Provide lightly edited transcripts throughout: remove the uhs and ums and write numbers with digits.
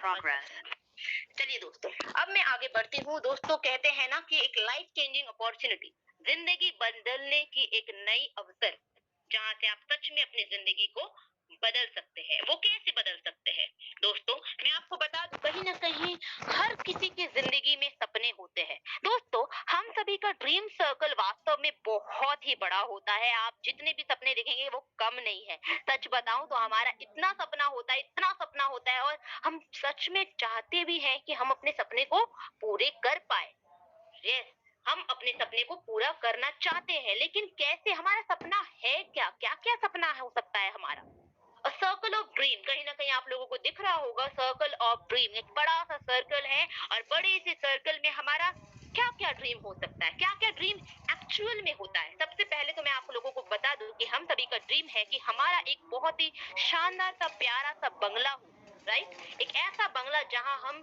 Progress. चलिए दोस्तों, अब मैं आगे बढ़ती हूँ। दोस्तों कहते हैं ना कि एक लाइफ चेंजिंग अपॉर्चुनिटी, जिंदगी बदलने की एक नई अवसर, जहाँ से आप सच में अपनी जिंदगी को बदल सकते हैं। वो कैसे बदल सकते हैं? दोस्तों मैं आपको बता दूं, कहीं ना कहीं हर किसी की जिंदगी में सपने होते हैं। दोस्तों हम सभी का ड्रीम सर्कल वास्तव में बहुत ही बड़ा होता है। आप जितने भी सपने देखेंगे वो कम नहीं है। सच बताऊं तो हमारा इतना सपना होता है, इतना सपना होता है, और हम सच में चाहते भी हैं कि हम अपने सपने को पूरे कर पाए। यस, हम अपने सपने को पूरा करना चाहते हैं, लेकिन कैसे? हमारा सपना है क्या? क्या क्या सपना हो सकता है हमारा? सर्कल ऑफ ड्रीम, कहीं ना कहीं आप लोगों को दिख रहा होगा। सर्कल ऑफ ड्रीम एक बड़ा सा सर्कल है, और बड़े से सर्कल में हमारा क्या क्या ड्रीम हो सकता है, क्या क्या ड्रीम एक्चुअल में होता है। सबसे पहले तो मैं आप लोगों को बता दूं कि हम सभी का ड्रीम है कि हमारा एक बहुत ही शानदार सा प्यारा सा बंगला हो। राइट, एक ऐसा बंगला जहां हम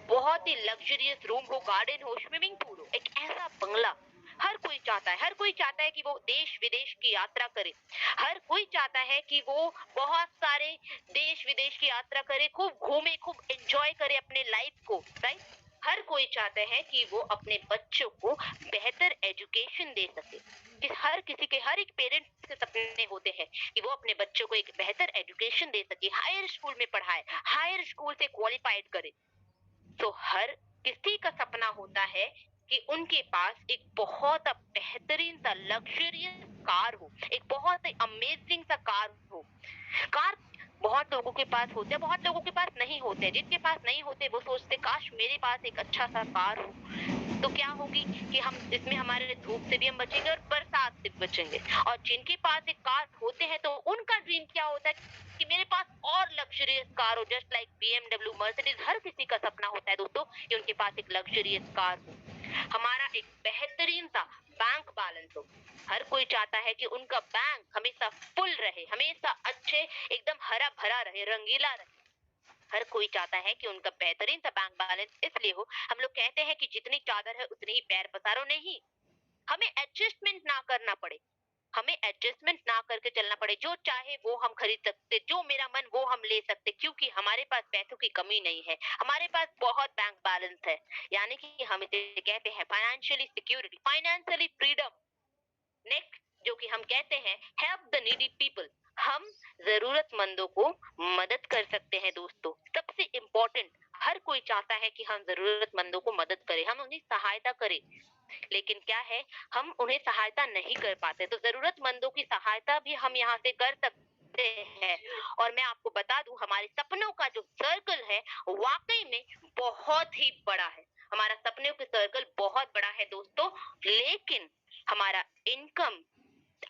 बहुत ही लग्जरियस रूम हो, गार्डन हो, स्विमिंग पूल हो, एक ऐसा बंगला हर कोई चाहता है। हर कोई चाहता है कि वो देश विदेश की यात्रा करे। हर कोई चाहता है कि वो बहुत सारे देश विदेश की यात्रा करे, खूब घूमे, खूब एंजॉय करे अपने लाइफ को। राइट, हर कोई चाहता है कि वो अपने बच्चों को बेहतर एजुकेशन दे सके। कि हर किसी के, हर एक पेरेंट्स के सपने होते हैं कि वो अपने बच्चों को एक बेहतर एजुकेशन दे सके, हायर स्कूल में पढ़ाए, हायर स्कूल से क्वालिफाइड करे। तो हर किसी का सपना होता है कि उनके पास एक बहुत बेहतरीन सा लग्जरियस कार हो, एक बहुत ही अमेजिंग सा कार हो। कार बहुत लोगों के पास होते हैं, बहुत लोगों के पास नहीं होते हैं। जिनके पास नहीं होते वो सोचते काश मेरे पास एक अच्छा सा कार हो, तो क्या होगी कि हम इसमें हमारे धूप से भी हम बचेंगे और बरसात से भी बचेंगे। और जिनके पास एक कार होते हैं तो उनका ड्रीम क्या होता है कि मेरे पास और लग्जरियस कार हो, जस्ट लाइक BMW, मर्सिडीज। हर किसी का सपना होता है दोस्तों कि उनके पास एक लग्जरियस कार हो, हमारा एक बेहतरीन सा बैंक बैलेंस हो। हर कोई चाहता है कि उनका बैंक हमेशा फुल रहे, हमेशा अच्छे, एकदम हरा भरा रहे, रंगीला रहे। हर कोई चाहता है कि उनका बेहतरीन सा बैंक बैलेंस इसलिए हो, हम लोग कहते हैं कि जितनी चादर है उतनी ही पैर पसारो। नहीं, हमें एडजस्टमेंट ना करना पड़े, हमें एडजस्टमेंट ना करके चलना पड़े। जो चाहे वो हम खरीद सकते, जो मेरा मन वो हम ले सकते, क्योंकि हमारे पास पैसों की कमी नहीं है, हमारे पास बहुत बैंक बैलेंस है। यानी कि हम इसे कहते हैं financially security, financially freedom. Next जो कि हम कहते हैं हेल्प द नीडी पीपल, हम जरूरतमंदों को मदद कर सकते हैं। दोस्तों सबसे इम्पोर्टेंट, हर कोई चाहता है कि हम जरूरतमंदों को मदद करें, हम उन्हें सहायता करें। लेकिन क्या है, हम उन्हें सहायता नहीं कर पाते। तो जरूरतमंदों की सहायता भी हम यहाँ से कर सकते हैं। और मैं आपको बता दूं, हमारे सपनों का जो सर्कल है वाकई में बहुत ही बड़ा है। हमारा सपनों का सर्कल बहुत बड़ा है दोस्तों, लेकिन हमारा इनकम,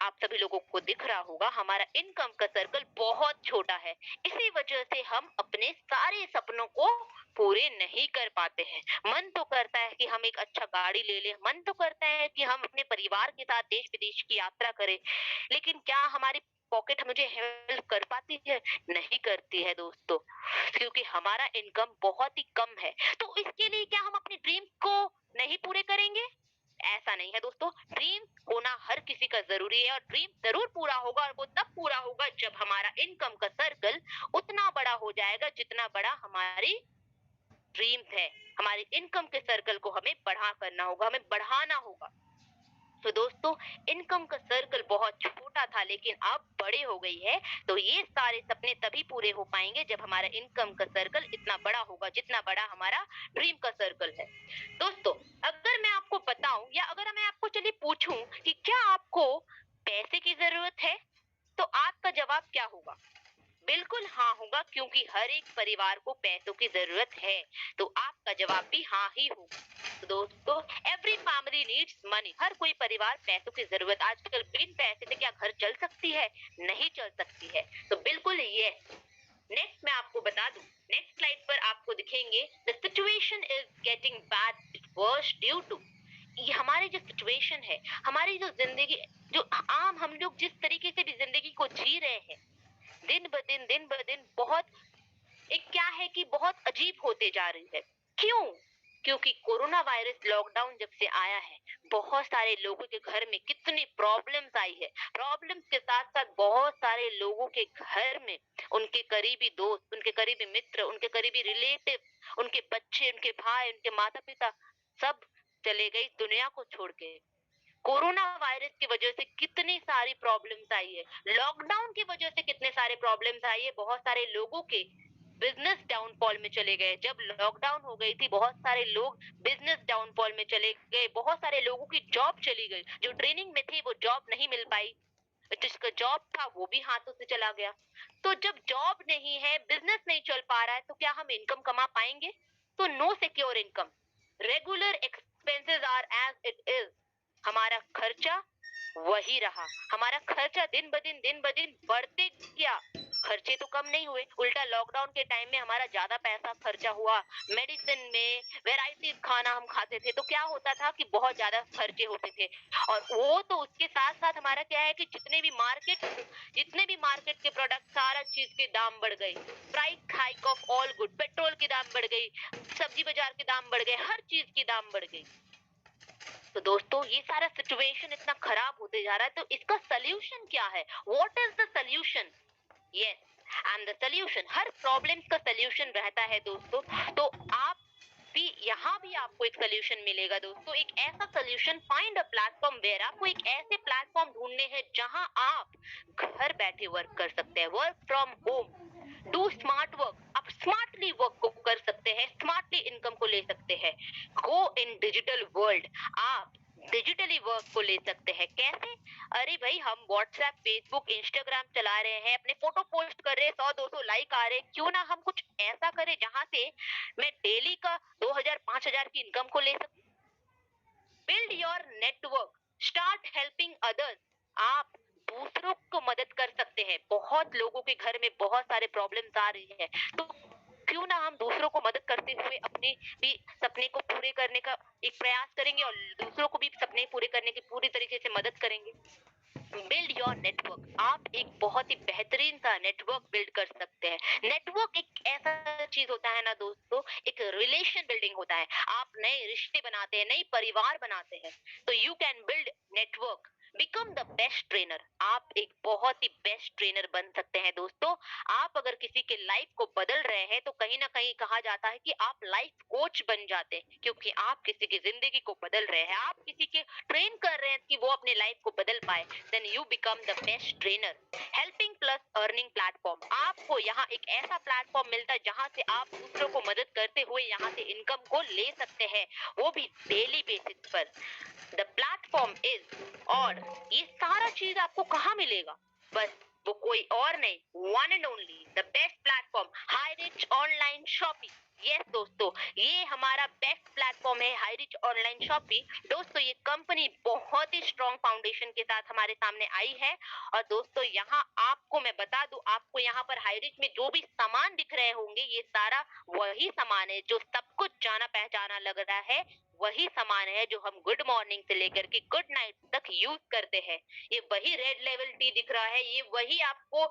आप सभी लोगों को दिख रहा होगा, हमारा इनकम का सर्कल बहुत छोटा है। इसी वजह से हम अपने सारे सपनों को पूरे नहीं कर पाते हैं। मन तो करता है कि हम एक अच्छा गाड़ी ले लें, मन तो करता है कि हम अपने परिवार के साथ देश विदेश की यात्रा करें, लेकिन क्या हमारी पॉकेट मुझे हेल्प कर पाती है? नहीं करती है दोस्तों, क्योंकि हमारा इनकम बहुत ही कम है। तो इसके लिए क्या हम अपने ड्रीम को नहीं पूरे करेंगे? ऐसा नहीं है दोस्तों, ड्रीम होना हर किसी का जरूरी है, और ड्रीम जरूर पूरा होगा, और वो तब पूरा होगा जब हमारा इनकम का सर्कल उतना बड़ा हो जाएगा जितना बड़ा हमारी ड्रीम्स है। हमारे इनकम के सर्कल को हमें बड़ा करना होगा, हमें बढ़ाना होगा। तो दोस्तों इनकम का सर्कल बहुत छोटा था, लेकिन अब बड़े हो गई है। तो ये सारे सपने तभी पूरे हो पाएंगे जब हमारा इनकम का सर्कल इतना बड़ा होगा जितना बड़ा हमारा ड्रीम का सर्कल है। दोस्तों अगर मैं आपको बताऊं, या अगर मैं आपको चलिए पूछूं कि क्या आपको पैसे की जरूरत है, तो आपका जवाब क्या होगा? बिल्कुल हाँ होगा, क्योंकि हर एक परिवार को पैसों की जरूरत है। तो आपका जवाब भी हाँ ही होगा। तो दोस्तों एवरी फैमिली नीड्स मनी, हर कोई परिवार पैसों की जरूरत। आजकल बिन पैसे से क्या घर चल सकती है? नहीं चल सकती है। तो बिल्कुल यस। नेक्स्ट मैं आपको बता दूं, नेक्स्ट स्लाइड पर आपको दिखेंगे the situation is getting bad worse due to, ये हमारी जो सिचुएशन है, हमारी जो जिंदगी, जो आम हम लोग जिस तरीके से भी जिंदगी को जी रहे हैं, दिन ब दिन बहुत, एक क्या है कि बहुत अजीब होते जा रही है। क्यों? क्योंकि कोरोना वायरस लॉकडाउन जब से आया है, बहुत सारे लोगों के घर में कितनी प्रॉब्लम्स आई है। प्रॉब्लम्स के साथ-साथ बहुत सारे लोगों के घर में उनके करीबी दोस्त, उनके करीबी मित्र, उनके करीबी रिलेटिव, उनके बच्चे, उनके भाई, उनके माता-पिता सब चले गए इस दुनिया को छोड़ के। कोरोना वायरस की वजह से कितनी सारी प्रॉब्लम्स आई है। लॉकडाउन की वजह से कितने सारे प्रॉब्लम्स आई है। बहुत सारे लोगों के बिजनेस डाउनफॉल में चले गए। जब लॉकडाउन हो गई थी बहुत सारे लोग बिजनेस डाउनफॉल में चले गए। बहुत सारे लोगों की जॉब चली गई। जो ट्रेनिंग में थे वो जॉब नहीं मिल पाई। जिसका जॉब था वो भी हाथों से चला गया। तो जब जॉब नहीं है, बिजनेस नहीं चल पा रहा है तो क्या हम इनकम कमा पाएंगे? तो no secure income. Regular expenses are as it is. हमारा खर्चा वही रहा। हमारा खर्चा दिन ब दिन बढ़ते गया। खर्चे तो कम नहीं हुए, उल्टा लॉकडाउन के टाइम में हमारा ज्यादा पैसा खर्चा हुआ। मेडिसिन में वेराइटीज खाना हम खाते थे तो क्या होता था कि बहुत ज्यादा खर्चे होते थे। और वो तो उसके साथ साथ हमारा क्या है कि जितने भी मार्केट के प्रोडक्ट सारा चीज के दाम बढ़ गए। Price hike of all good, petrol की दाम बढ़ गई, सब्जी बाजार के दाम बढ़ गए, हर चीज की दाम बढ़ गई। तो दोस्तों ये सारा सिचुएशन इतना खराब होते जा रहा है तो इसका सोल्यूशन क्या है? What is the solution? Yes, and the solution, her problem का सोल्यूशन रहता है दोस्तों। तो आप भी यहाँ भी आपको एक सोल्यूशन मिलेगा दोस्तों। एक ऐसा solution, find a platform where, आपको एक ऐसे प्लेटफॉर्म ढूंढने हैं जहां आप घर बैठे वर्क कर सकते हैं। Work from home, do smart work. आप स्मार्टली वर्क को कर सकते हैं, स्मार्टली इनकम को ले सकते हैं। गो इन डिजिटल वर्ल्ड, आप डिजिटली वर्क को ले सकते हैं। कैसे? अरे भाई हम व्हाट्सएप, फेसबुक, इंस्टाग्राम चला रहे हैं, अपने फोटो पोस्ट कर रहे हैं, 100-200 लाइक आ रहे हैं, क्यों ना हम कुछ ऐसा करें जहां से मैं डेली का 2000-5000 की इनकम को ले सकूं। Build your network, start helping others. आप दूसरों को मदद कर सकते हैं। बहुत लोगों के घर में बहुत सारे प्रॉब्लम्स आ रही है तो क्यों ना हम दूसरों को मदद करते हुए अपने भी सपने को पूरे करने का एक प्रयास करेंगे और दूसरों को भी सपने पूरे करने की पूरी तरीके से मदद करेंगे। बिल्ड योर नेटवर्क, आप एक बहुत ही बेहतरीन सा नेटवर्क बिल्ड कर सकते हैं। नेटवर्क एक ऐसा चीज होता है ना दोस्तों, एक रिलेशन बिल्डिंग होता है। आप नए रिश्ते बनाते हैं, नई परिवार बनाते हैं। तो you can build network, become the best trainer. आप एक बहुत ही बेस्ट ट्रेनर बन सकते हैं दोस्तों। आप अगर किसी के लाइफ को बदल रहे हैं तो कहीं ना कहीं कहा जाता है कि आप लाइफ कोच बन जाते हैं, क्योंकि आप किसी की जिंदगी को बदल रहे हैं, आप किसी के ट्रेन कर रहे हैं कि वो अपने लाइफ को बदल पाए। Then you become the best trainer. Helping plus earning platform, आपको यहाँ एक ऐसा प्लेटफॉर्म मिलता है जहाँ से आप दूसरों को मदद करते हुए यहाँ से इनकम को ले सकते हैं, वो भी डेली बेसिस पर। द प्लेटफॉर्म इज, और ये सारा चीज आपको कहाँ मिलेगा? बस वो कोई और नहीं, one and only the best platform, Highrich online shopping. Yes दोस्तों, ये हमारा बेस्ट प्लेटफॉर्म है हाईरिच ऑनलाइन शॉपिंग। दोस्तों ये कंपनी बहुत ही स्ट्रॉन्ग फाउंडेशन के साथ हमारे सामने आई है। और दोस्तों यहाँ आपको मैं बता दूं, आपको यहाँ पर हाईरिच में जो भी सामान दिख रहे होंगे ये सारा वही सामान है जो सब कुछ जाना पहचाना लग रहा है। वही सामान है जो हम गुड मॉर्निंग से लेकर के गुड नाइट तक यूज करते हैं। ये वही रेड लेवल टी दिख रहा है, ये वही आपको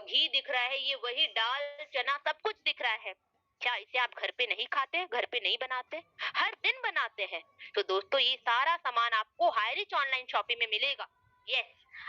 घी दिख रहा है, ये वही दाल चना सब कुछ दिख रहा है। क्या इसे आप घर पे नहीं खाते, घर पे नहीं बनाते? हर दिन बनाते हैं। तो दोस्तों ये सारा सामान आपको हाईरिच ऑनलाइन शॉपिंग में मिलेगा। यस,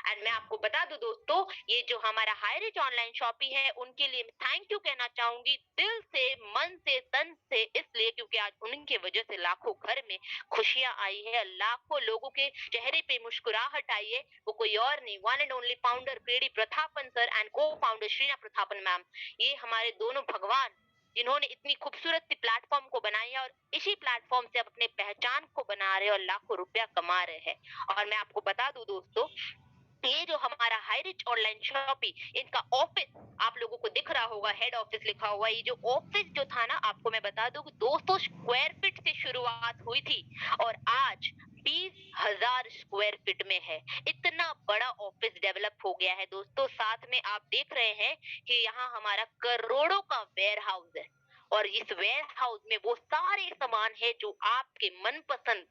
एंड मैं आपको बता दूं दोस्तों, ये जो हमारा हाईरिच ऑनलाइन शॉपिंग है उनके लिए थैंक यू कहना चाहूंगी दिल से, मन से, तन से, इसलिए क्योंकि आज उनके वजह से लाखों घर में खुशियां आई है, लाखों लोगों के चेहरे पे मुस्कुराहट आई है। वो कोई और नहीं, one and only founder KD Prathapan sir and cofounder Shrina Prathapan ma'am. ये हमारे दोनों भगवान जिन्होंने इतनी खूबसूरत सी प्लेटफॉर्म को बनाई है और इसी प्लेटफॉर्म से अपने पहचान को बना रहे हैं और लाखों रुपया कमा रहे हैं। और मैं आपको बता दूं दोस्तों, ये जो हमारा हाईरिच ऑनलाइन शॉपिंग, इनका ऑफिस आप लोगों को दिख रहा होगा, हेड ऑफिस लिखा हुआ। ये जो ऑफिस जो था ना, आपको मैं बता दूं कि 200 स्क्वायर फीट से शुरुआत हुई थी और आज 20,000 स्क्वायर फीट में है। इतना बड़ा ऑफिस डेवलप हो गया है दोस्तों। साथ में आप देख रहे हैं कि यहाँ हमारा करोड़ों का वेयर हाउस है और इस वेयर हाउस में वो सारे सामान है जो आपके मनपसंद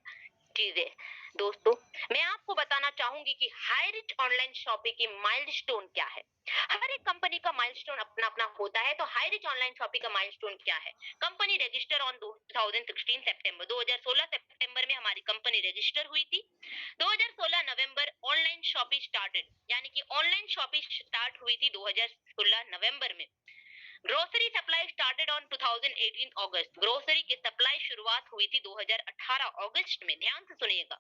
चीजें। दोस्तों, मैं आपको बताना चाहूंगी कि हाई रिच ऑनलाइन शॉपिंग की माइलस्टोन क्या है। हर एक कंपनी का माइलस्टोन अपना अपना होता है, तो हाई रिच ऑनलाइन शॉपिंग का माइलस्टोन क्या है? कंपनी रजिस्टर ऑन 2016 सितंबर 2016 सितंबर में हमारी कंपनी रजिस्टर हुई थी। 2016 नवंबर ऑनलाइन शॉपिंग स्टार्टेड, यानी कि ऑनलाइन शॉपिंग स्टार्ट हुई थी 2016 नवंबर में। Grocery supply started on 2018 August, grocery की सप्लाई शुरुआत हुई थी 2018 अगस्त में, ध्यान से सुनिएगा।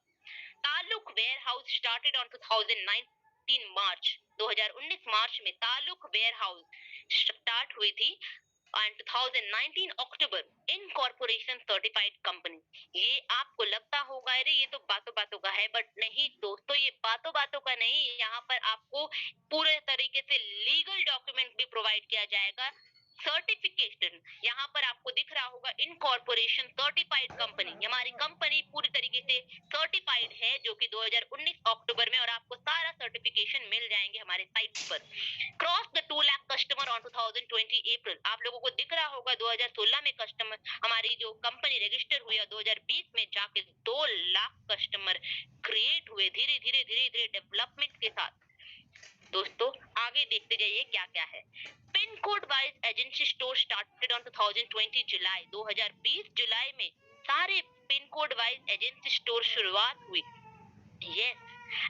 ताल्लुक वेयर हाउस स्टार्टेड ऑन 2019 मार्च, 2019 मार्च में ताल्लुक वेयर हाउस स्टार्ट हुई थी। And 2019 October incorporation certified company. ये आपको लगता होगा अरे ये तो बातों बातों का है, बट नहीं दोस्तों, ये बातों बातों का नहीं, यहाँ पर आपको पूरे तरीके से लीगल डॉक्यूमेंट भी प्रोवाइड किया जाएगा। सर्टिफिकेशन यहाँ पर आपको दिख रहा होगा, इनकॉर्पोरेशन सर्टिफाइड कंपनी। हमारी कंपनी पूरी तरीके से सर्टिफाइड है, जो कि 2019 अक्टूबर में, और आपको सारा सर्टिफिकेशन मिल जाएंगे हमारे साइट पर। Cross the 2 lakh customer on 2020 अप्रैल, आप लोगों को दिख रहा होगा 2016 में कस्टमर हमारी जो कंपनी रजिस्टर हुई और 2020 में जाके 2 लाख कस्टमर क्रिएट हुए, धीरे धीरे धीरे धीरे डेवलपमेंट के साथ। दोस्तों, आगे देखते जाइए क्या क्या है। Pin code wise agency store started on 2020 जुलाई, 2020 जुलाई में सारे pin code wise agency store शुरुआत हुई। Yes,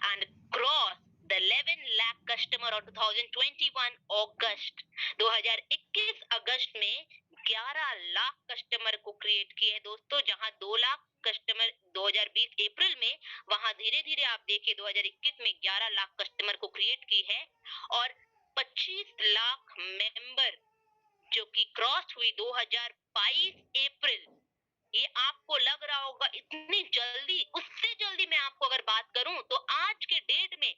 and cross the 11 lakh customer on 2021 अगस्त, 2021 अगस्त में 11 लाख कस्टमर को क्रिएट किए दोस्तों, जहां 2 लाख कस्टमर 2020 अप्रैल में, वहां धीरे धीरे आप देखिए 2021 में 11 लाख कस्टमर को क्रिएट की है। और 25 लाख मेंबर जो कि क्रॉस हुई 2022 अप्रैल। ये आपको लग रहा होगा इतनी जल्दी, उससे जल्दी मैं आपको अगर बात करूं तो आज के डेट में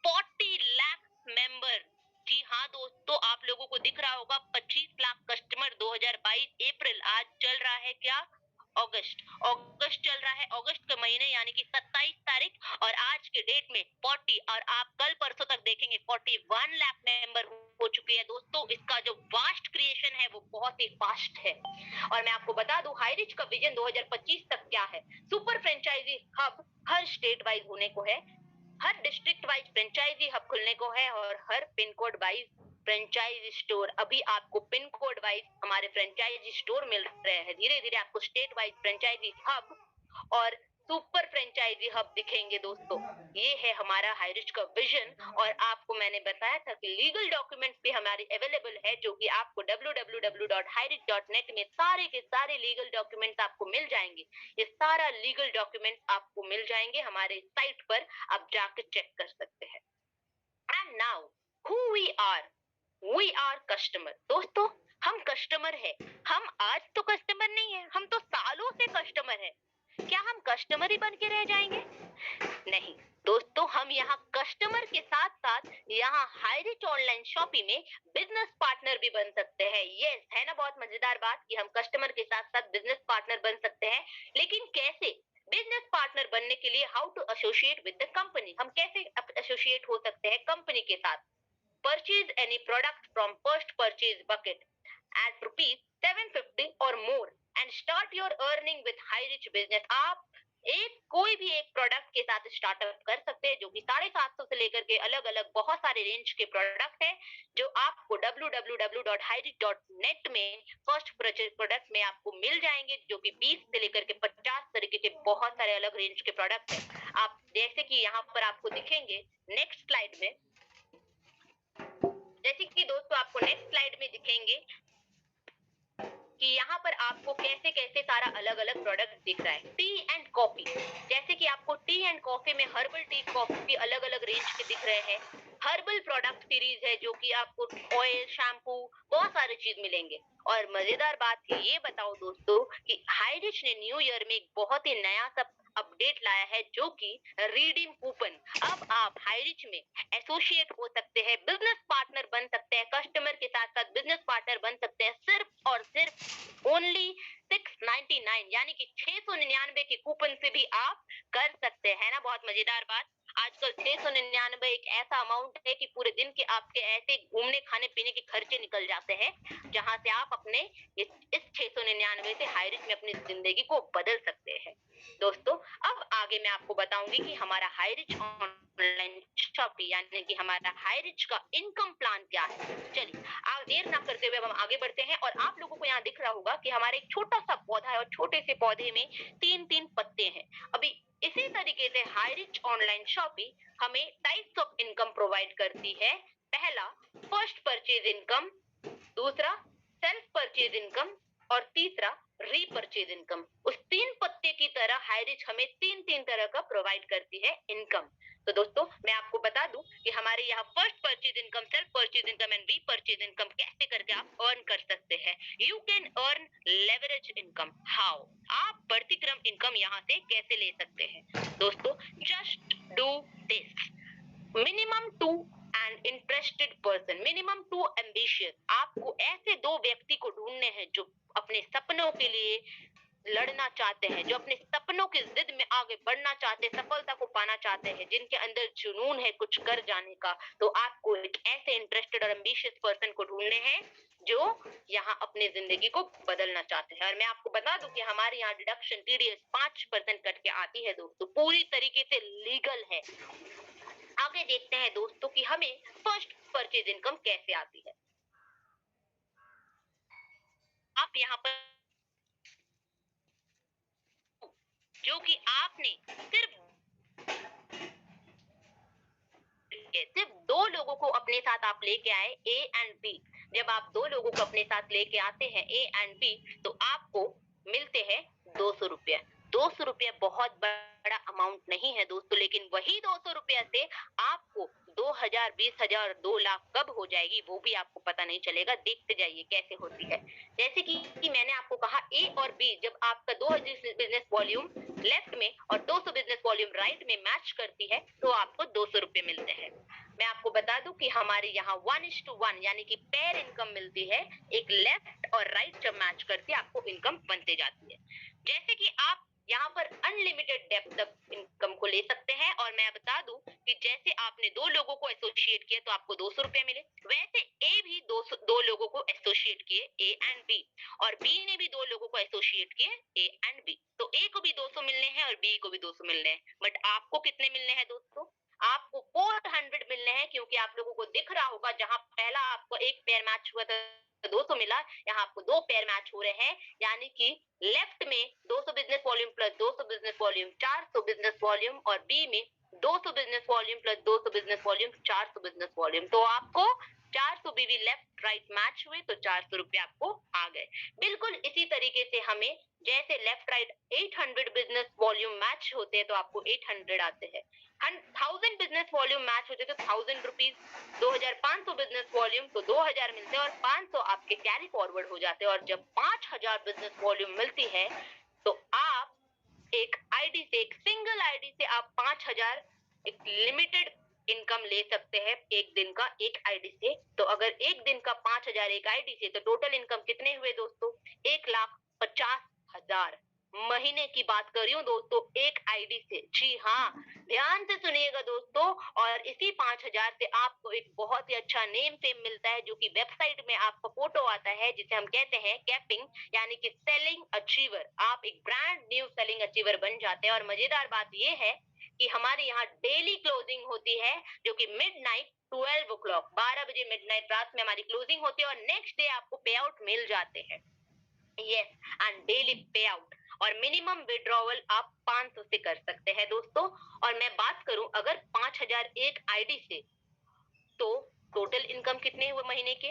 40 लाख मेंबर। जी हाँ दोस्तों, आप लोगों को दिख रहा होगा 25 लाख कस्टमर 2022 अप्रैल, आज चल रहा है क्या? अगस्त। अगस्त चल रहा है, अगस्त के महीने यानी कि 27 तारीख, और आज के डेट में 40, और आप कल परसों तक देखेंगे 41 लाख मेंबर हो चुके हैं दोस्तों। इसका जो वास्ट क्रिएशन है वो बहुत ही फास्ट है। और मैं आपको बता दूं, हाईरिच का विजन 2025 तक क्या है। सुपर फ्रेंचाइजी हब हर स्टेट वाइज होने को है, हर डिस्ट्रिक्ट वाइज फ्रेंचाइजी हब खुलने को है, और हर pin code wise franchisee store. अभी आपको पिन कोड वाइज हमारे फ्रेंचाइजी स्टोर मिल रहे हैं, धीरे धीरे आपको स्टेट वाइज फ्रेंचाइजी हब और सुपर फ्रेंचाइजी हब दिखेंगे दोस्तों। ये है हमारा हाईरिच का विजन। और आपको मैंने बताया था कि लीगल डॉक्यूमेंट भी हमारी अवेलेबल है, जो कि आपको www.hirich.net में सारे के सारे लीगल डॉक्यूमेंट आपको मिल जाएंगे। ये सारा लीगल डॉक्यूमेंट आपको मिल जाएंगे हमारे साइट पर, आप जाकर चेक कर सकते हैं। And now who we are customer. दोस्तों, हम कस्टमर है। हम आज तो कस्टमर नहीं है, हम तो सालों से कस्टमर है। क्या हम कस्टमर ही बन के रह जाएंगे? नहीं दोस्तों, हम यहाँ कस्टमर के साथ साथ यहाँ हाईरिच ऑनलाइन शॉपिंग में बिजनेस पार्टनर भी बन सकते हैं। यस, है ना बहुत मजेदार बात कि हम कस्टमर के साथ साथ बिजनेस पार्टनर बन सकते हैं। लेकिन कैसे? बिजनेस पार्टनर बनने के लिए how to associate with the company, हम कैसे एसोसिएट हो सकते हैं कंपनी के साथ। Purchase any product from first purchase bucket at rupees 750 or more and start your earning with high rich business। आप कोई भी एक प्रोडक्ट के साथ स्टार्टअप कर सकते हैं, जो कि 750 से लेकर के अलग अलग बहुत सारे रेंज के प्रोडक्ट हैं, जो आपको www.hirich.net में फर्स्ट परचेज प्रोडक्ट में आपको मिल जाएंगे, जो कि 20 से लेकर के 50 तरीके के बहुत सारे अलग रेंज के प्रोडक्ट हैं। आप जैसे कि यहाँ पर आपको दिखेंगे नेक्स्ट स्लाइड में, जैसे कि दोस्तों आपको नेक्स्ट स्लाइड में दिखेंगे कि यहाँ पर आपको कैसे कैसे सारा अलग अलग प्रोडक्ट दिख रहा है। टी एंड कॉफी, जैसे कि आपको टी एंड कॉफी में हर्बल टी कॉफी अलग अलग रेंज के दिख रहे हैं। हर्बल प्रोडक्ट सीरीज है, जो कि आपको ऑयल, शैम्पू, बहुत सारे चीज मिलेंगे। और मजेदार बात ये बताओ दोस्तों कि हाईरिच ने न्यू ईयर में एक बहुत ही नया सा अपडेट लाया है, जो कि रिडीम कूपन। अब आप हाईरिच में एसोसिएट हो सकते हैं, बिजनेस पार्टनर बन सकते हैं, कस्टमर के साथ साथ बिजनेस पार्टनर बन सकते हैं, सिर्फ और सिर्फ ओनली 699 यानी कि 699 के कूपन से भी आप कर सकते हैं ना बहुत मजेदार बात। आजकल 699 एक ऐसा अमाउंट है कि पूरे दिन के आपके ऐसे घूमने खाने पीने के खर्चे निकल जाते हैं, जहां से आप अपने इस 699 से हाई रिच में अपनी जिंदगी को बदल सकते हैं। दोस्तों, अब आगे मैं आपको बताऊंगी कि हमारा हाई रिच ऑनलाइन शॉपिंग यानी कि हमारा हाई रिच का इनकम प्लान क्या है। चलिए, आप देर ना करते हुए अब हम आगे बढ़ते हैं। और आप लोगों को यहाँ दिख रहा होगा कि हमारा एक छोटा सा पौधा है और छोटे से पौधे में तीन तीन पत्ते हैं। अभी इसी तरीके से हाई रिच ऑनलाइन शॉपिंग हमें टाइप्स ऑफ इनकम प्रोवाइड करती है। पहला, फर्स्ट परचेज इनकम, दूसरा सेल्फ परचेज इनकम और तीसरा रीपरचेज इनकम। उस तीन पत्ते की तरह हाई रिच हमें तीन तीन तरह का प्रोवाइड करती है इनकम। तो दोस्तों, मैं आपको बता दूं कि हमारे यहाँ first purchase income, self purchase income and repurchase income कैसे करके आप अर्न कर सकते हैं। You can earn leverage income. How? आप बढ़ती क्रम इनकम यहाँ से कैसे ले सकते हैं? दोस्तों, just do this. Minimum two and interested person, minimum two ambitious. आपको ऐसे दो व्यक्ति को ढूंढने हैं जो अपने सपनों के लिए लड़ना चाहते हैं, जो अपने सपनों की जिद में आगे बढ़ना चाहते हैं, सफलता को पाना चाहते हैं, जिनके अंदर जुनून है कुछ कर जाने का। तो आपको एक ऐसे इंटरेस्टेड और एम्बिशियस पर्सन को ढूंढने हैं जो यहाँ अपने जिंदगी को बदलना चाहते हैं। और मैं आपको बता दूं कि हमारे यहाँ डिडक्शन टीडीएस 5% कट के आती है दोस्तों, पूरी तरीके से लीगल है। आगे देखते हैं दोस्तों कि हमें फर्स्ट परचेज इनकम कैसे आती है। आप यहाँ पर जो कि आपने सिर्फ दो लोगों को अपने साथ आप लेके आए, ए एंड बी। जब आप दो लोगों को अपने साथ लेके आते हैं, ए एंड बी, तो आपको मिलते हैं 200 रुपया। 200 रुपया बहुत बड़ा अमाउंट नहीं है दोस्तों, लेकिन वही 200 रुपया से आपको 2000, 20,000, 2 लाख कब हो जाएगी वो भी आपको पता नहीं चलेगा। देखते जाइए कैसे होती है। जैसे कि मैंने आपको कहा, ए और बी जब आपका 2000 बिजनेस वॉल्यूम लेफ्ट में और 200 बिजनेस वॉल्यूम राइट में मैच करती है तो आपको 200 रुपए मिलते हैं। मैं आपको बता दूं कि हमारे यहाँ 1:1 यानी कि पेयर इनकम मिलती है। एक लेफ्ट और राइट जब मैच करती है आपको इनकम बनते जाती है। जैसे कि आप यहाँ पर अनलिमिटेड डेप्थ तक इनकम को ले सकते हैं। और मैं बता दूं कि जैसे आपने दो लोगों को एसोसिएट किया तो आपको 200 रुपए मिले, वैसे ए भी दो लोगों को एसोसिएट किए, ए एंड बी, और बी ने भी दो लोगों को एसोसिएट किए, ए एंड बी। तो ए को भी 200 मिलने हैं और बी को भी 200 मिलने हैं। बट आपको कितने मिलने हैं दोस्तों? आपको 400 मिलने हैं, क्योंकि आप लोगों को दिख रहा होगा जहां पहला आपको एक पेयर मैच हुआ था 200 मिला, यहाँ आपको दो पेयर मैच हो रहे हैं। यानी कि लेफ्ट में 200 business volume plus 200 business volume 400 business volume, और बी में 200 business volume plus 200 business volume 400 business volume. तो आपको 400 बीवी लेफ्ट राइट मैच हुए तो 400 रुपए आपको आ गए। बिल्कुल इसी तरीके से हमें जैसे left right 800 business volume match होते हैं तो आपको 800 आते हैं। 1000 बिजनेस वॉल्यूम मैच होते तो 1000 रुपीज, 2500 बिजनेस वॉल्यूम तो 2000 मिलते हैं और 500 आपके कैरी फॉरवर्ड हो जाते हैं। और जब 5000 बिजनेस वॉल्यूम मिलती है तो आप एक आईडी से, एक सिंगल आईडी से आप 5000 एक लिमिटेड इनकम ले सकते हैं एक दिन का एक आईडी से। तो अगर एक दिन का 5000 एक आईडी से तो टोटल इनकम कितने हुए दोस्तों? 1,50,000 महीने की बात कर रही हूँ दोस्तों, एक आईडी से। जी हाँ, ध्यान से सुनिएगा दोस्तों। और इसी 5000 से आपको एक बहुत ही अच्छा नेम फेम मिलता है, जो कि वेबसाइट में आपका फोटो आता है, जिसे हम कहते हैं कैपिंग यानी कि सेलिंग अचीवर। आप एक ब्रांड न्यू सेलिंग अचीवर बन जाते हैं। और मजेदार बात यह है कि हमारे यहाँ डेली क्लोजिंग होती है, जो कि मिडनाइट 12 o'clock 12 बजे मिडनाइट रात में हमारी क्लोजिंग होती है, और नेक्स्ट डे आपको पे आउट मिल जाते हैं। यस, एंड डेली पे आउट। और मिनिमम विड्रॉवल आप 500 से कर सकते हैं दोस्तों। और मैं बात करूं अगर 5000 एक आईडी से, तो टोटल इनकम कितने हुए महीने के?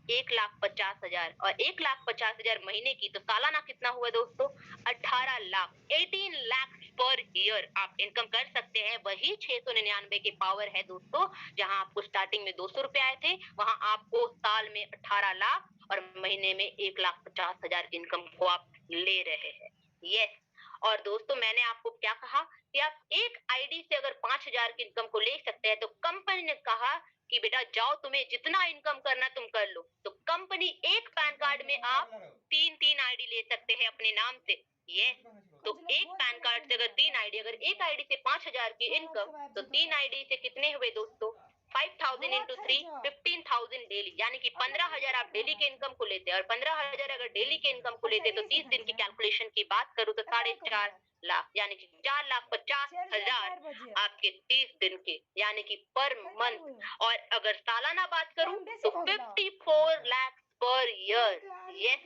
1,50,000। और 1,50,000 महीने की तो सालाना कितना हुआ दोस्तों? 18 लाख, 18 लाख पर ईयर आप इनकम कर सकते हैं। वही 699 के पावर है दोस्तों। जहां आपको स्टार्टिंग में 200 रुपए आए थे, वहां आपको साल में 18 लाख और महीने में 1,50,000 इनकम को आप ले रहे हैं। यस। और दोस्तों, मैंने आपको क्या कहा कि आप एक आईडी से अगर 5000 की इनकम को ले सकते हैं, तो कंपनी ने कहा कि बेटा जाओ, तुम्हें जितना इनकम करना तुम कर लो। तो कंपनी एक पैन कार्ड में आप 3-3 आईडी ले सकते हैं अपने नाम से। यस, तो एक पैन कार्ड से अगर 3 आईडी, अगर एक आईडी से 5,000 की इनकम, तो 3 आईडी से कितने हुए दोस्तों? 5,000 इंटू 3, 15,000 डेली, यानी कि 15,000 आप डेली के इनकम को लेते हैं, और 15,000 अगर डेली के इनकम को लेते तो 30 दिन की कैलकुलेशन की बात करूं तो 4.5 लाख, यानी कि 4,50,000 आपके 30 दिन के, यानी कि पर मंथ। और अगर सालाना बात करूं तो 54 lakh per year. Yes,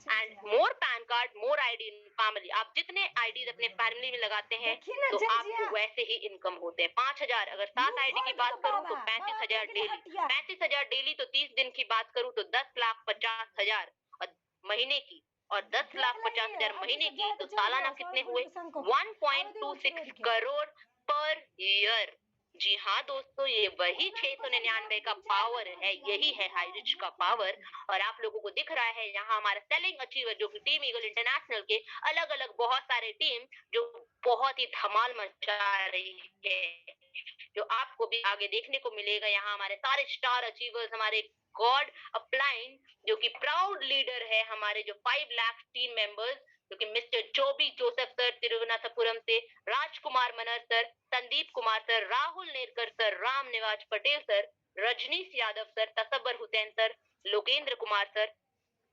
and more pan card more ID in family, आप जितने आईडीज अपने फैमिली में लगाते हैं तो आपको वैसे ही इनकम होते हैं। 5,000 अगर 7 आईडी की बात करूं तो 35,000 डेली, 35,000 डेली, तो 30 दिन की बात करूं तो 10,50,000 और महीने की, और 10,50,000 महीने की, तो सालाना कितने हुए? 1.26 करोड़ पर ईयर। जी हाँ दोस्तों, ये वही 699 का पावर है, यही है हाई रिच का पावर। और आप लोगों को दिख रहा है यहाँ हमारा सेलिंग अचीवर, जो कि टीम ईगल इंटरनेशनल के अलग अलग बहुत सारे टीम जो बहुत ही धमाल मचा रही है, जो आपको भी आगे देखने को मिलेगा। यहाँ हमारे सारे स्टार अचीवर्स, हमारे गॉड अपलाइन, जो कि प्राउड लीडर है हमारे, जो 5 लाख टीम मेंबर्स, जो कि मिस्टर जोबी जोसेफ सर तिरुवनंतपुरम से, Rajkumar Manar sir, Sandeep Kumar sir, Rahul Nerkar sir, Ram Niwaz Patel sir, Rajneesh Yadav sir, Tasabbar Hussain sir, Lokendra Kumar sir,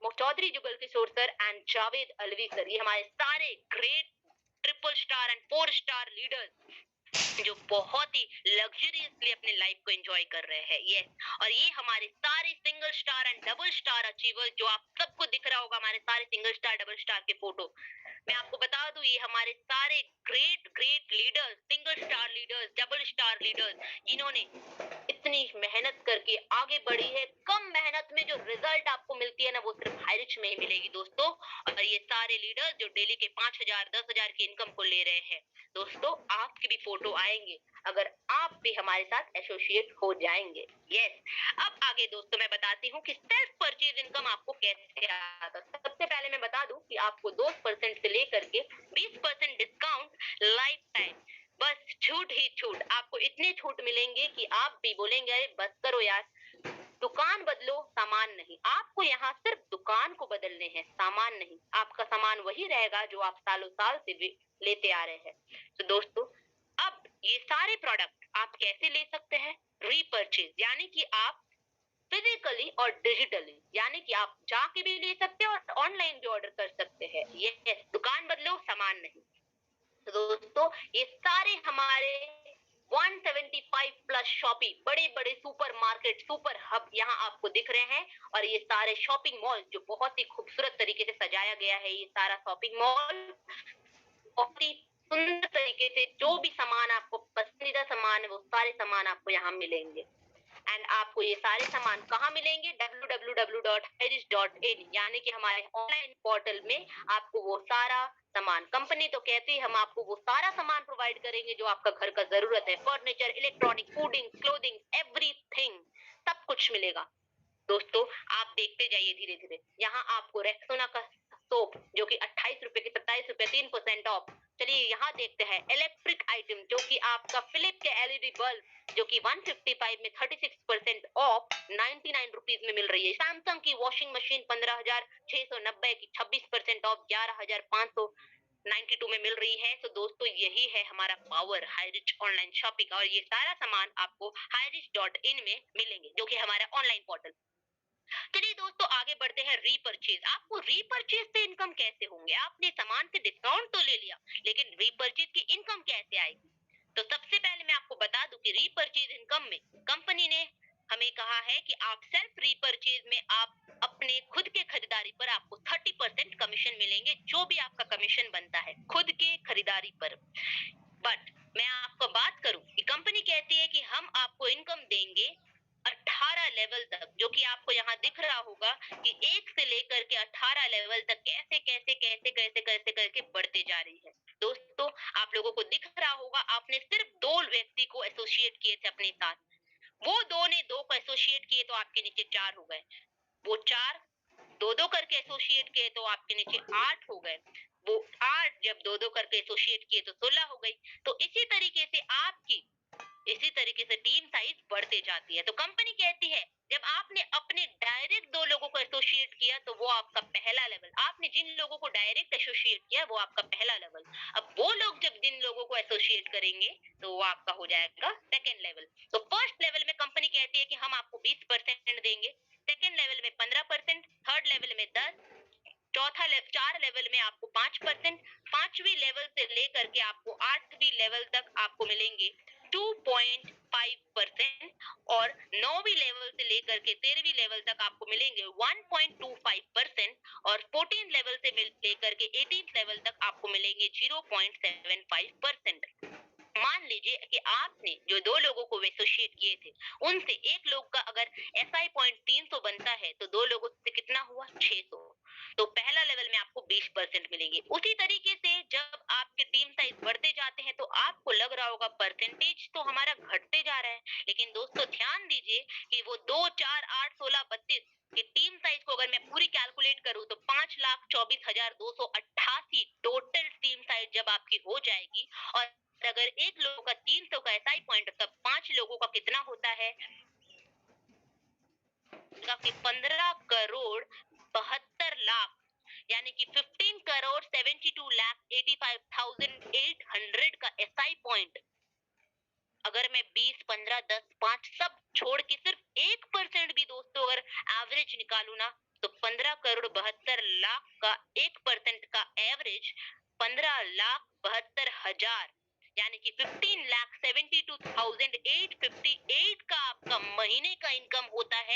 Chaudhary Jugal Kishore sir and Javed Alvi sir, ये हमारे सारे great triple star and 4 star leaders जो बहुत ही लग्जरियसली अपने लाइफ को एंजॉय कर रहे हैं। यस, और ये हमारे सारे single star and double star achievers, जो आप सबको दिख रहा होगा हमारे सारे सिंगल स्टार डबल स्टार के फोटो, मैं आपको बता दूं ये हमारे सारे great great leaders, single star leaders, double star leaders, जिन्होंने इतनी मेहनत करके आगे बढ़ी है। कम मेहनत में जो रिजल्ट आपको मिलती है ना, वो सिर्फ हाई रिच में ही मिलेगी दोस्तों। और ये सारे लीडर्स जो डेली के 5,000 10,000 की इनकम को ले रहे हैं दोस्तों, आपकी भी फोटो आएंगे अगर आप भी हमारे साथ एसोसिएट हो जाएंगे। यस, अब आगे दोस्तों मैं बताती हूँ कि सेल्फ परचेज इनकम आपको कैसे आता है। सबसे पहले मैं बता दूं कि आपको 2% से लेकर के 20% डिस्काउंट लाइफ टाइम, बस छूट ही छूट, आपको इतने छूट मिलेंगे कि आप भी बोलेंगे अरे बस करो यार, दुकान बदलो सामान नहीं। आपको यहाँ सिर्फ दुकान को बदलने हैं, सामान नहीं। आपका सामान वही रहेगा जो आप सालों साल से लेते आ रहे हैं। तो दोस्तों, अब ये सारे प्रोडक्ट आप कैसे ले सकते हैं? रीपर्चेज, यानी कि आप फिजिकली और डिजिटली, यानी कि आप जाके भी ले सकते हैं और ऑनलाइन भी ऑर्डर कर सकते हैं। ये दुकान बदलो सामान नहीं। तो दोस्तों, ये सारे हमारे 175 प्लस शॉपिंग, बड़े बड़े सुपर मार्केट, सुपर हब यहाँ आपको दिख रहे हैं। और ये सारे शॉपिंग मॉल जो बहुत ही खूबसूरत तरीके से सजाया गया है, ये सारा शॉपिंग मॉल बहुत ही सुंदर तरीके से, जो भी सामान आपको पसंदीदा सामान है वो सारे सामान आपको यहाँ मिलेंगे। एंड आपको ये सारे सामान कहाँ मिलेंगे? www.highrisk.in, यानी कि हमारे ऑनलाइन पोर्टल में आपको वो सारा सामान, कंपनी तो कहती है हम आपको वो सारा सामान प्रोवाइड करेंगे जो आपका घर का जरूरत है, furniture, electronic, fooding, clothing, everything, सब कुछ मिलेगा। दोस्तों, आप देखते जाइए धीरे धीरे, यहाँ आपको रेक्सोना का सोप जो कि 28 रुपए की 27 रुपए 3% ऑफ। चलिए यहाँ देखते हैं इलेक्ट्रिक आइटम, जो कि आपका फिलिप के एलईडी बल्ब जो कि 155 में 36% ऑफ 99 रुपीज में मिल रही है। सैमसंग की वॉशिंग मशीन 15,690 की 26% ऑफ 11,592 में मिल रही है। तो दोस्तों, यही है हमारा power high rich online shopping, और ये सारा सामान आपको highrisk.in में मिलेंगे, जो कि हमारा ऑनलाइन पोर्टल। चलिए दोस्तों, आगे बढ़ते हैं रीपर्चेज। आपको रीपर्चेज से इनकम कैसे होंगे? आपने सामान से डिस्काउंट तो ले लिया, लेकिन रीपर्चेज की इनकम कैसे आएगी? तो सबसे पहले मैं आपको बता दूं कि रीपर्चेज इनकम में कंपनी ने हमें कहा है कि आप सेल्फ रीपर्चेज में आप अपने खुद के खरीदारी पर आपको 30% कमीशन मिलेंगे, जो भी आपका कमीशन बनता है खुद के खरीदारी पर। बट मैं आपको बात करूं कि कंपनी कहती है कि हम आपको इनकम देंगे 18 लेवल तक, जो कि आपको यहाँ दिख रहा होगा कि 1 से लेकर के 18 लेवल तक कैसे कैसे कैसे कैसे कैसे करके बढ़ते जा रही है। दोस्तों, आप लोगों को दिख रहा होगा, आपने सिर्फ 2 व्यक्ति को एसोसिएट किए थे अपने साथ, वो 2 ने 2 को एसोसिएट किए तो आपके नीचे 4 हो गए, वो 4 2-2 करके एसोसिएट किए तो आपके नीचे 8 हो गए, वो 8 जब 2-2 करके एसोसिएट किए तो 16 हो गई। तो इसी तरीके से आपकी, इसी तरीके से टीम साइज बढ़ते जाती है। तो कंपनी कहती है जब आपने अपने डायरेक्ट 2 लोगों को एसोसिएट किया तो वो आपका पहला लेवल। आपने जिन लोगों को डायरेक्ट एसोसिएट किया वो आपका पहला लेवल। अब वो लोग जब जिन लोगों को एसोसिएट करेंगे तो वो आपका हो जाएगा सेकंड लेवल। तो फर्स्ट लेवल में कंपनी कहती है कि हम आपको 20% देंगे, सेकंड लेवल में 15%, थर्ड लेवल में 10, चौथा 4 लेवल में आपको 5%, 5वीं लेवल से लेकर के आपको 8वीं लेवल तक आपको मिलेंगे 2.5% और 9वीं लेवल से लेकर के 13वीं लेवल तक आपको मिलेंगे 1.25% और 14 लेवल से लेकर के 18th लेवल तक आपको मिलेंगे 0.75%। मान लीजिए कि आपने जो 2 लोगों को एसोसिएट किए थे, उनसे एक लोग का अगर एसआई पॉइंट 300 बनता है, तो 2 लोगों से कितना हुआ? 600। तो पहला लेवल में आपको 20% मिलेंगे। उसी तरीके से जब आपके टीम साइज बढ़ते जाते हैं, तो आपको लग रहा होगा परसेंटेज तो हमारा घटते जा रहा है। लेकिन दोस्तों ध्यान दीजिए कि वो 2, 4, 8, 16, 32 कि टीम साइज को अगर मैं पूरी कैलकुलेट करूं तो 5,24,288 टोटल टीम साइज जब आपकी हो जाएगी और अगर एक लोगों का 300 का एसआई पॉइंट तब 5 लोगों का कितना होता है कि 15 करोड़ 72 लाख यानी कि 15 करोड़ 72 लाख 85,800 का एसआई पॉइंट अगर मैं 20, 15, 10, 5 सब छोड़ के सिर्फ 1% भी दोस्तों अगर एवरेज निकालू ना तो 15 करोड़ 72 लाख का 1% का एवरेज 15 लाख 72 हजार यानी कि 15 लाख 72,858 का आपका महीने का इनकम होता है।